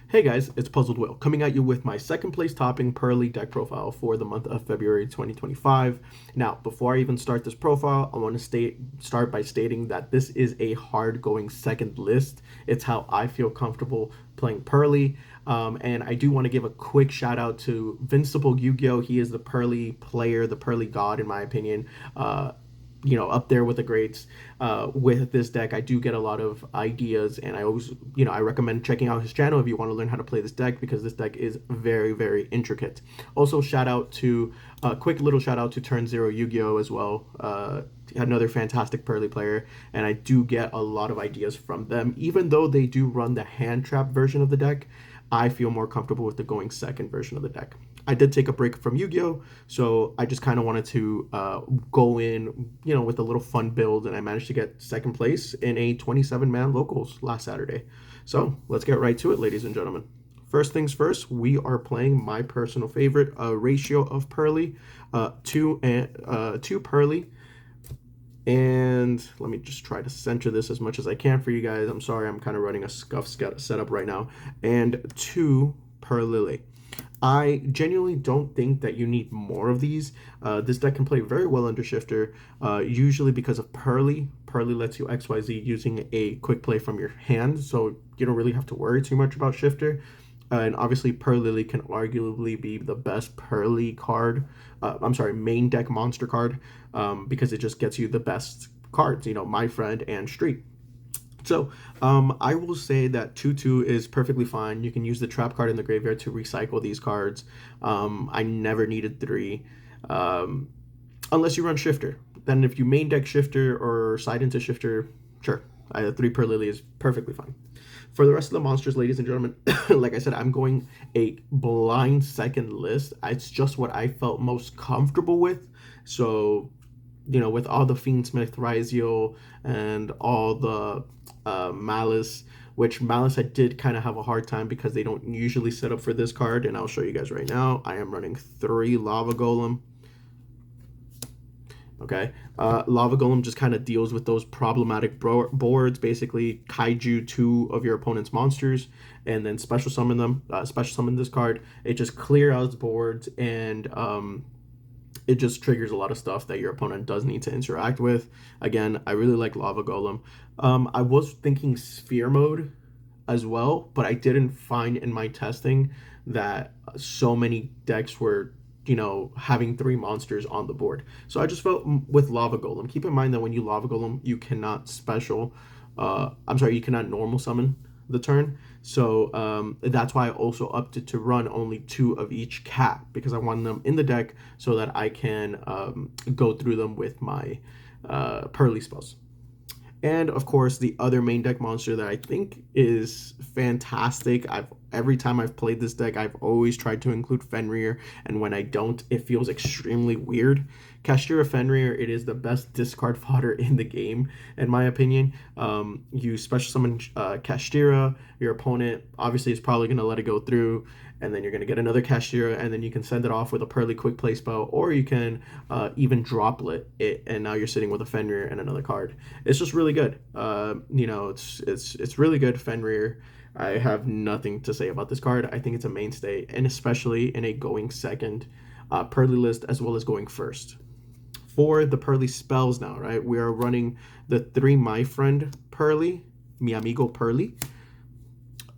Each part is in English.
Hey guys, it's Puzzled Will coming at you with my second place topping Purrely deck profile for the month of February 2025. Now, before I even start this profile, I want to start by stating that this is a hard going second list. It's how I feel comfortable playing Purrely. And I do want to give a quick shout out to Vincible Yu-Gi-Oh! He is the Purrely player, the Purrely god, in my opinion. Up there with the greats. With this deck, I do get a lot of ideas, and I always, I recommend checking out his channel if you want to learn how to play this deck, because this deck is very, very intricate. Also, quick little shout out to Turn Zero Yu-Gi-Oh! As well. Another fantastic Purrely player, and I do get a lot of ideas from them. Even though they do run the hand trap version of the deck, I feel more comfortable with the going second version of the deck. I did take a break from Yu-Gi-Oh, so I just kind of wanted to go in, with a little fun build, and I managed to get second place in a 27-man locals last Saturday. So let's get right to it, ladies and gentlemen. First things first, we are playing my personal favorite, a ratio of Purrely, two Purrely. And let me just try to center this as much as I can for you guys. I'm sorry, I'm kind of running a scuff setup right now. And two Purrely. I genuinely don't think that you need more of these. This deck can play very well under Shifter, usually because of Purrely. Purrely lets you XYZ using a quick play from your hand, so you don't really have to worry too much about Shifter. And obviously, Purrely can arguably be the best Purrely card. Main deck monster card, because it just gets you the best cards, My Friend and Street. So I will say that 2/2 is perfectly fine. You can use the trap card in the graveyard to recycle these cards. I never needed 3, unless you run Shifter. Then if you main deck Shifter or side into Shifter, sure. 3 per Lily is perfectly fine. For the rest of the monsters, ladies and gentlemen, like I said, I'm going a blind second list. It's just what I felt most comfortable with. So, with all the Fiendsmith, Raziel, and all the Malice, which Malice I did kind of have a hard time because they don't usually set up for this card, and I'll show you guys right now. I am running 3 Lava Golem. Okay, Lava Golem just kind of deals with those problematic boards. Basically, kaiju 2 of your opponent's monsters, and then special summon them. Special summon this card. It just clear out boards, and it just triggers a lot of stuff that your opponent does need to interact with. Again, I really like Lava Golem. I was thinking Sphere Mode as well, but I didn't find in my testing that so many decks were having 3 monsters on the board. So I just felt with Lava Golem. Keep in mind that when you Lava Golem, you cannot you cannot normal summon the turn. So that's why I also opted to run only 2 of each cat, because I want them in the deck so that I can go through them with my Purrely spells. And of course, the other main deck monster that I think is fantastic. Every time I've played this deck, I've always tried to include Fenrir, and when I don't, it feels extremely weird. Kashtira Fenrir, it is the best discard fodder in the game, in my opinion. You special summon Kashtira, your opponent obviously is probably going to let it go through, and then you're going to get another Kashtira, and then you can send it off with a Purrely quick play spell, or you can even droplet it, and now you're sitting with a Fenrir and another card. It's just really good. It's really good, Fenrir. I have nothing to say about this card. I think it's a mainstay, and especially in a going second Purrely list, as well as going first. For the Purrely spells now, right? We are running the 3 My Friend Purrely, Mi Amigo Purrely.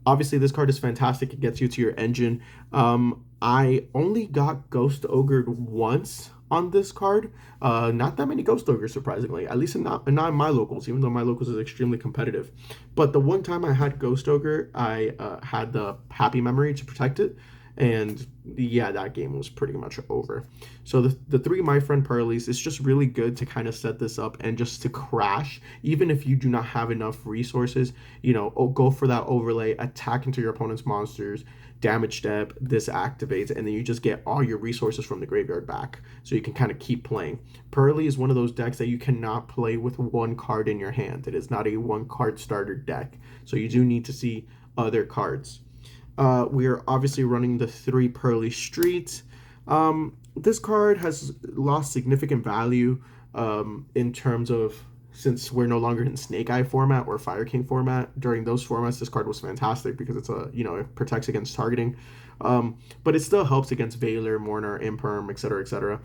Obviously, this card is fantastic. It gets you to your engine. I only got Ghost Ogred once on this card. Not that many Ghost Ogres, surprisingly. At least not in my locals, even though my locals is extremely competitive. But the one time I had Ghost Ogre, I had the Happy Memory to protect it. And yeah, that game was pretty much over. So the 3 My Friend Purrelys, it's just really good to kind of set this up and just to crash. Even if you do not have enough resources, go for that overlay, attack into your opponent's monsters, damage step, this activates, and then you just get all your resources from the graveyard back. So you can kind of keep playing. Purrely is one of those decks that you cannot play with 1 card in your hand. It is not a 1 card starter deck. So you do need to see other cards. We are obviously running the 3 Purrely Street. This card has lost significant value in terms of since we're no longer in Snake Eye format or Fire King format. During those formats, this card was fantastic because it's it protects against targeting, but it still helps against Veiler, Mourner, Imperm, etc., etc.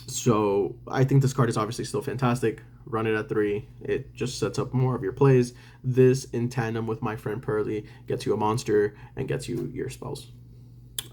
So I think this card is obviously still fantastic. Run it at 3. It just sets up more of your plays. This, in tandem with my friend Purrely, gets you a monster and gets you your spells.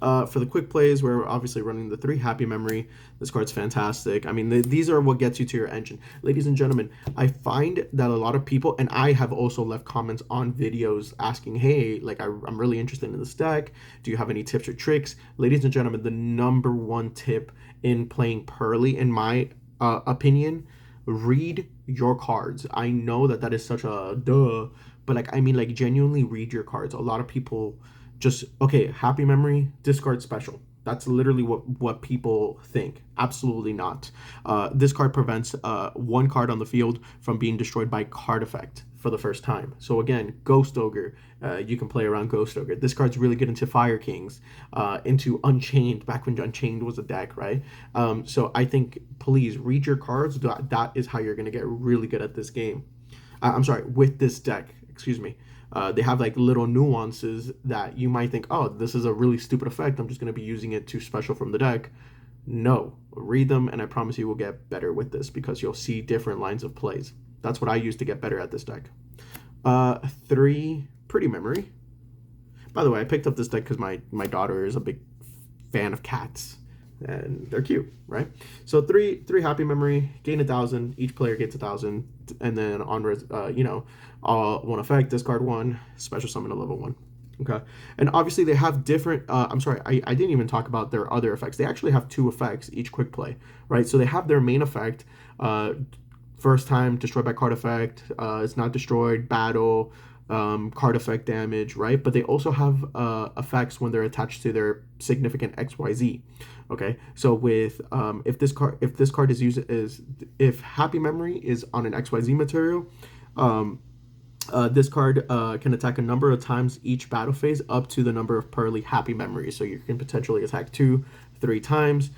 For the quick plays, we're obviously running the 3 Happy Memory. This card's fantastic. I mean, these are what gets you to your engine. Ladies and gentlemen, I find that a lot of people, and I have also left comments on videos asking, hey, like, I'm really interested in this deck. Do you have any tips or tricks? Ladies and gentlemen, the number 1 tip in playing Purrely, in my opinion, read your cards. I know that is such a duh, but like, I mean, like, genuinely read your cards. A lot of people just, okay, Happy Memory, discard special. That's literally what people think. Absolutely not. This card prevents 1 card on the field from being destroyed by card effect for the first time. So again, Ghost Ogre, you can play around Ghost Ogre. This card's really good into Fire Kings, into Unchained, back when Unchained was a deck, right? So I think, please, read your cards. That is how you're going to get really good at this game. I'm sorry, with this deck, excuse me. They have like little nuances that you might think, oh, this is a really stupid effect. I'm just going to be using it to special from the deck. No, read them, and I promise you will get better with this because you'll see different lines of plays. That's what I use to get better at this deck. 3, Pretty Memory. By the way, I picked up this deck because my daughter is a big fan of cats. And they're cute, right? So 3 Happy Memory, gain 1,000. Each player gets 1,000, and then onwards, one effect, discard 1, special summon a level 1. Okay, and obviously they have different. I'm sorry, I didn't even talk about their other effects. They actually have 2 effects each quick play, right? So they have their main effect, first time destroyed by card effect. It's not destroyed, battle. Card effect damage, right? But they also have effects when they're attached to their significant XYZ. Okay, so with if this card is used as, if Happy Memory is on an XYZ material, this card can attack a number of times each battle phase up to the number of Purrely Happy Memories. So you can potentially attack 2, 3 times.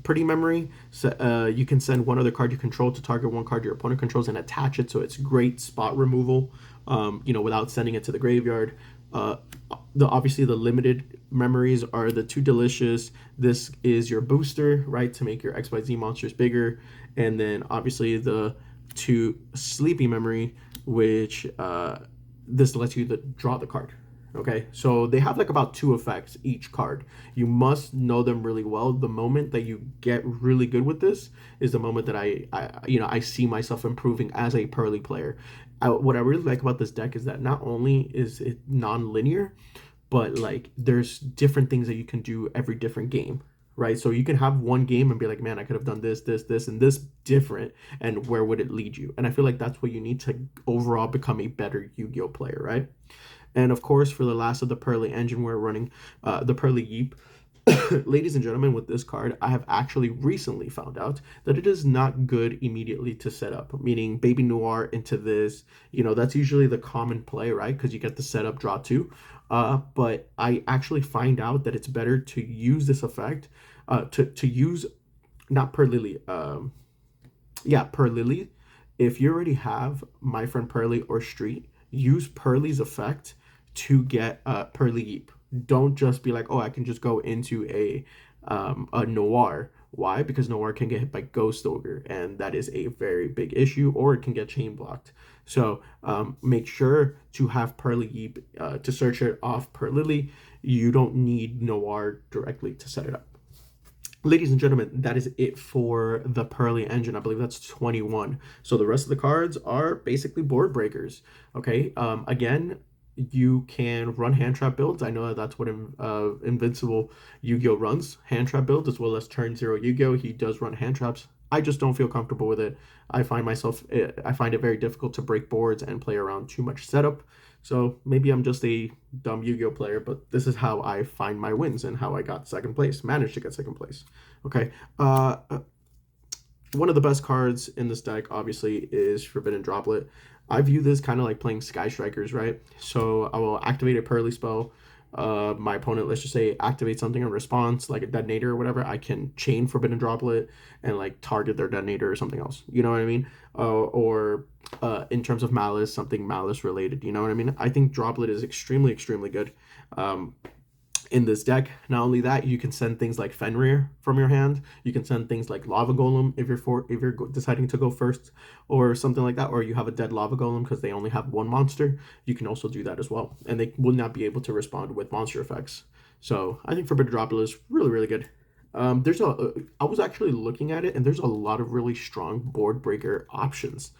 Pretty Memory, so, you can send 1 other card you control to target 1 card your opponent controls and attach it, so it's great spot removal, without sending it to the graveyard. Obviously the limited memories are the 2 Delicious. This is your booster, right, to make your XYZ monsters bigger, and then obviously the 2 Sleepy Memory, which this lets you draw the card. Okay, so they have like about 2 effects each card. You must know them really well. The moment that you get really good with this is the moment that I see myself improving as a Purrely player. What I really like about this deck is that not only is it non-linear, but like there's different things that you can do every different game, right? So you can have one game and be like, man, I could have done this, and this different, and where would it lead you? And I feel like that's what you need to overall become a better Yu-Gi-Oh player, right? And of course, for the last of the Purrely engine, we're running the Purrely Yeep. Ladies and gentlemen, with this card, I have actually recently found out that it is not good immediately to set up, meaning Baby Noir into this. That's usually the common play, right? Because you get the setup, draw 2. But I actually find out that it's better to use this effect, to use, not Purrely, Purrely. If you already have My Friend Purrely or Street, use Purrely's effect to get Purrely Yeep. Don't just be like, oh, I can just go into a Noir. Why? Because Noir can get hit by Ghost Ogre, and that is a very big issue, or it can get chain blocked. So make sure to have Purrely Yeep to search it off Purrely. You don't need Noir directly to set it up. Ladies and gentlemen, that is it for the Purrely engine. I believe that's 21. So the rest of the cards are basically board breakers. Okay, again, you can run hand trap builds. I know that's what Invincible Yu-Gi-Oh runs, hand trap builds, as well as turn 0 Yu-Gi-Oh. He does run hand traps. I just don't feel comfortable with it. I find it very difficult to break boards and play around too much setup. So maybe I'm just a dumb Yu-Gi-Oh player, but this is how I find my wins and how I got second place, managed to get second place. Okay. One of the best cards in this deck, obviously, is Forbidden Droplet. I view this kind of like playing Sky Strikers, right? So I will activate a Purrely spell. my opponent, let's just say, activates something in response, like a detonator or whatever, I can chain Forbidden Droplet and like target their detonator or something else. You know what I mean? Or in terms of malice, something malice related. You know what I mean? I think Droplet is extremely, extremely good. In this deck. Not only that, you can send things like Fenrir from your hand. You can send things like Lava Golem if you're deciding to go first, or something like that. Or you have a dead Lava Golem because they only have one monster. You can also do that as well, and they will not be able to respond with monster effects. So I think Forbidden Droplet is really, really good. I was actually looking at it, and there's a lot of really strong board breaker options.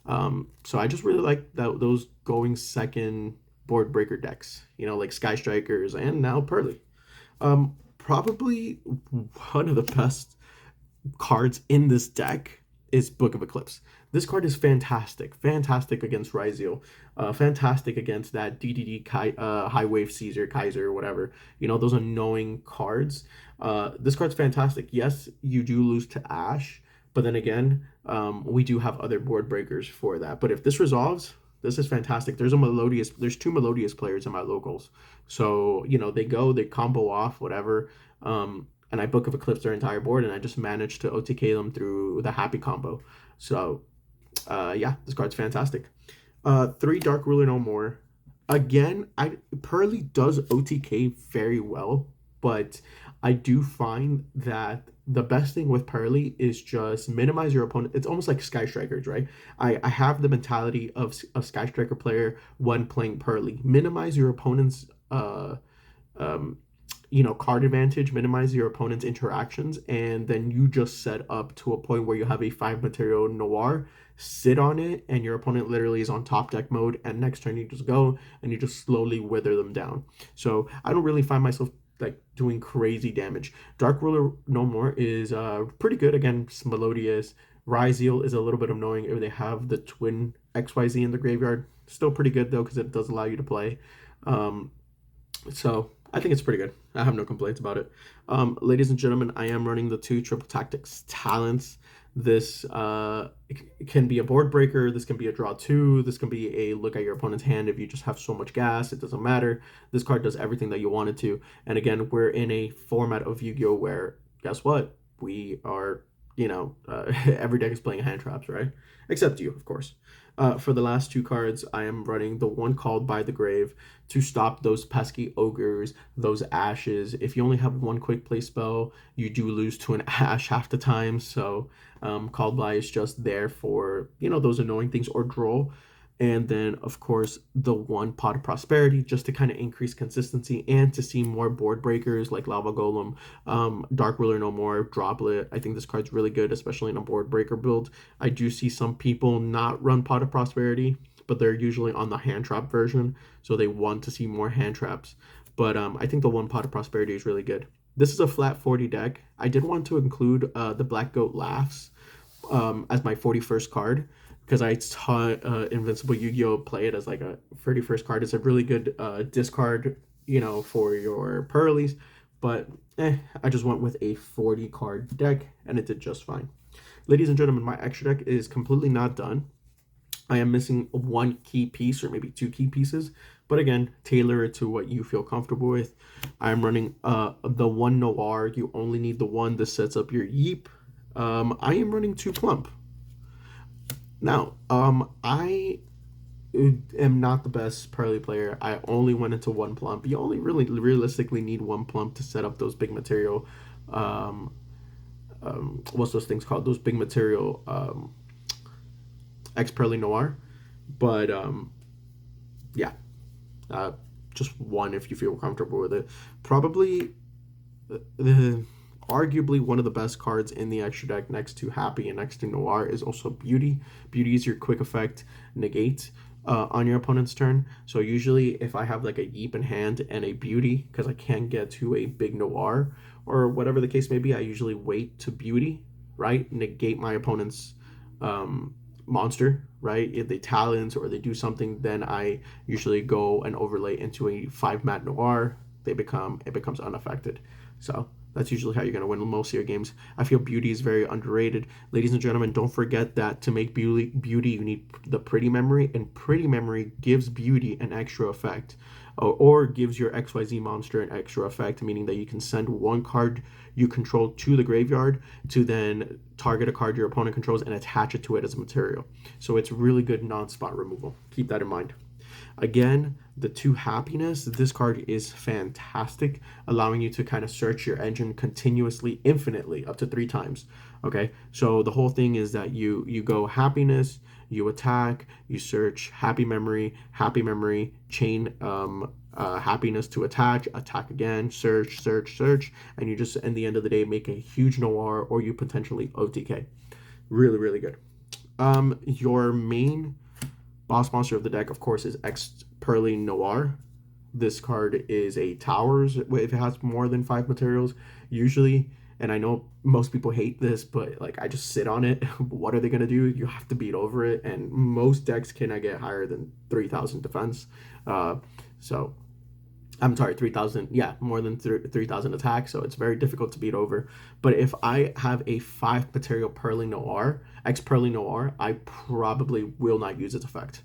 So I just really like those going second board breaker decks, like Sky Strikers and now Purrely. Probably one of the best cards in this deck is Book of Eclipse. This card is fantastic. Fantastic against Ryzeal. Fantastic against that DDD High Wave Caesar, Kaiser, whatever. Those annoying cards. This card's fantastic. Yes, you do lose to Ash, but then again, we do have other board breakers for that. But if this resolves, this is fantastic. There's two Melodious players in my locals. So, they combo off, whatever. And I Book of Eclipse their entire board, and I just managed to OTK them through the happy combo. So, yeah, this card's fantastic. 3 Dark Ruler No More. Again, Purrely does OTK very well, but I do find that the best thing with Purrely is just minimize your opponent. It's almost like Sky Strikers, right? I have the mentality of a Sky Striker player when playing Purrely. Minimize your opponent's um, card advantage, minimize your opponent's interactions, and then you just set up to a point where you have a 5 material Noir, sit on it, and your opponent literally is on top deck mode, and next turn you just go and you just slowly wither them down. So I don't really find myself like doing crazy damage. Dark Ruler No More is pretty good against Melodious. Ryzeal is a little bit annoying if they have the twin XYZ in the graveyard. Still pretty good though, because it does allow you to play. So I think it's pretty good. I have no complaints about it. Ladies and gentlemen, I am running the 2 Triple Tactics Talents. This can be a board breaker. This can be a draw 2. This can be a look at your opponent's hand if you just have so much gas. It doesn't matter. This card does everything that you want it to. And again, we're in a format of Yu-Gi-Oh! Where, guess what? We are, every deck is playing hand traps, right? Except you, of course. For the last 2 cards, I am running the one called By the Grave to stop those pesky ogres, those ashes. If you only have one quick play spell, you do lose to an ash half the time. So called by is just there for, those annoying things, or draw. And then, of course, the 1 Pot of Prosperity, just to kind of increase consistency and to see more board breakers like Lava Golem, Dark Ruler No More, Droplet. I think this card's really good, especially in a board breaker build. I do see some people not run Pot of Prosperity, but they're usually on the hand trap version, so they want to see more hand traps. But I think the 1 Pot of Prosperity is really good. This is a flat 40 deck. I did want to include the Black Goat Laughs as my 41st card, because I taught Invincible Yu-Gi-Oh! Play it as like a 31st card. It's a really good discard, for your Purrelys. But I just went with a 40 card deck, and it did just fine. Ladies and gentlemen, my extra deck is completely not done. I am missing 1 key piece, or maybe 2 key pieces. But again, tailor it to what you feel comfortable with. I'm running the 1 Noir. You only need the 1. This sets up your Yeep. I am running 2 Plump. Now, I am not the best Purrely player. I only went into 1 Plump. You only really realistically need 1 Plump to set up those big material. What's those things called? Those big material X Purrely Noir. But yeah, just 1 if you feel comfortable with it. Probably arguably one of the best cards in the extra deck next to Happy and next to Noir is also Beauty. Beauty is your quick effect negate on your opponent's turn. So usually if I have like a Yeep in hand and a Beauty, because I can't get to a big Noir or whatever the case may be, I usually wait to Beauty, right? Negate my opponent's monster, right? If they talons or they do something, then I usually go and overlay into a 5 mat Noir. It becomes unaffected. So That's usually how you're going to win most of your games. I feel beauty is very underrated. Ladies and gentlemen, don't forget that to make beauty you need the pretty memory, and pretty memory gives beauty an extra effect, or gives your XYZ monster an extra effect, meaning that you can send one card you control to the graveyard to then target a card your opponent controls and attach it to it as a material. So it's really good non-spot removal. Keep that in mind. Again, the 2 happiness, this card is fantastic, allowing you to kind of search your engine continuously, infinitely, up to 3 times. Okay, so the whole thing is that you go happiness, you attack, you search happy memory, chain happiness to attack again, search, and you just, in the end of the day, make a huge noir, or you potentially OTK. Really, really good. Your main boss monster of the deck, of course, is Purrely Noir. This card is a towers if it has more than 5 materials, usually. And I know most people hate this, but like I just sit on it. What are they gonna do? You have to beat over it, and most decks cannot get higher than 3,000 defense. So I'm sorry, 3,000. Yeah, more than 3,000 attack. So it's very difficult to beat over. But if I have a 5 material Purrely Noir, Purrely Noir, I probably will not use its effect.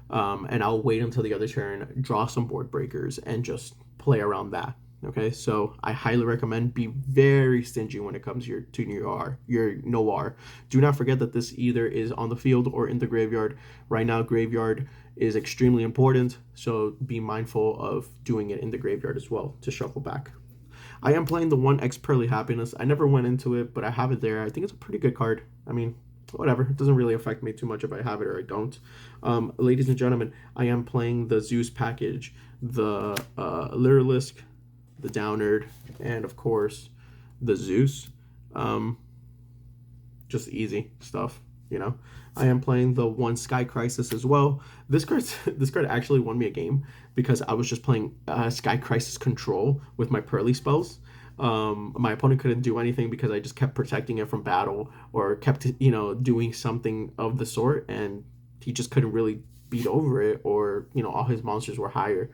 And I'll wait until the other turn, draw some board breakers, and just play around that. Okay, so I highly recommend be very stingy when it comes to your Noir. Do not forget that this either is on the field or in the graveyard. Right now, graveyard is extremely important, so be mindful of doing it in the graveyard as well to shuffle back. I am playing the 1x Purrely Happiness. I never went into it, but I have it there. I think it's a pretty good card. I mean, whatever. It doesn't really affect me too much if I have it or I don't. Ladies and gentlemen, I am playing the Zeus package, the Lyrilisk, the Downerd, and of course the Zeus. Just easy stuff, you know. I am playing the 1 Sky Crisis as well. This card actually won me a game because I was just playing Sky Crisis control with my Purrely spells. My opponent couldn't do anything because I just kept protecting it from battle, or kept, you know, doing something of the sort, and he just couldn't really beat over it, or, you know, all his monsters were higher.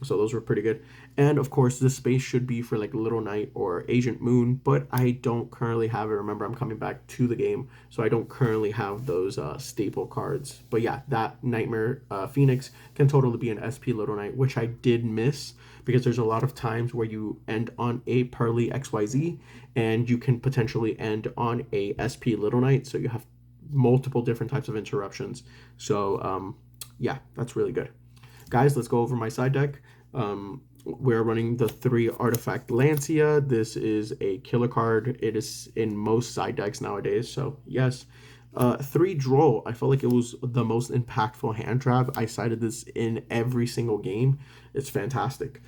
So those were pretty good. And of course, this space should be for like Little Knight or Agent Moon, but I don't currently have it. Remember, I'm coming back to the game, so I don't currently have those staple cards. But yeah, that Nightmare Phoenix can totally be an SP Little Knight, which I did miss because there's a lot of times where you end on a Purrely XYZ, and you can potentially end on a SP Little Knight, so you have multiple different types of interruptions. So yeah, that's really good. Guys, let's go over my side deck. We're running the 3 Artifact Lancia. This is a killer card. It is in most side decks nowadays, so yes. 3 Droll. I felt like it was the most impactful hand trap. I sided this in every single game. It's fantastic.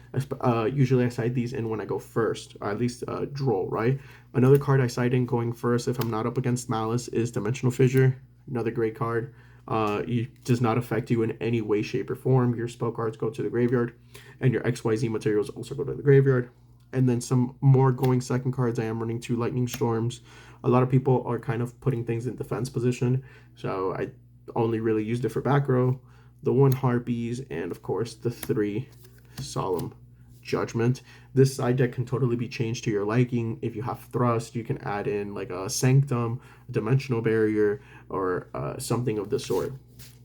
Usually I side these in when I go first, or at least Droll, right? Another card I side in going first if I'm not up against Malice is Dimensional Fissure. Another great card. It does not affect you in any way, shape, or form. Your spell cards go to the graveyard, and your XYZ materials also go to the graveyard. And then some more going second cards. I am running 2 Lightning Storms. A lot of people are kind of putting things in defense position, so I only really used it for back row. The 1 Harpies, and of course the 3 Solemn Judgment. This side deck can totally be changed to your liking. If you have Thrust, you can add in like a Sanctum, a Dimensional Barrier, or something of the sort.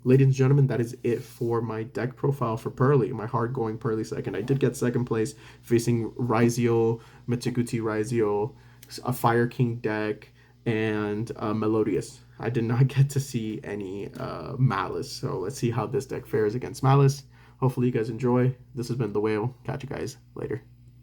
Ladies and gentlemen, that is it for my deck profile for Purrely, my hard-going Purrely second. I did get second place facing Rizio, Mitsuguti Rizio, a Fire King deck, and Melodious. I did not get to see any Malice, so let's see how this deck fares against Malice. Hopefully you guys enjoy. This has been The Whale. Catch you guys later.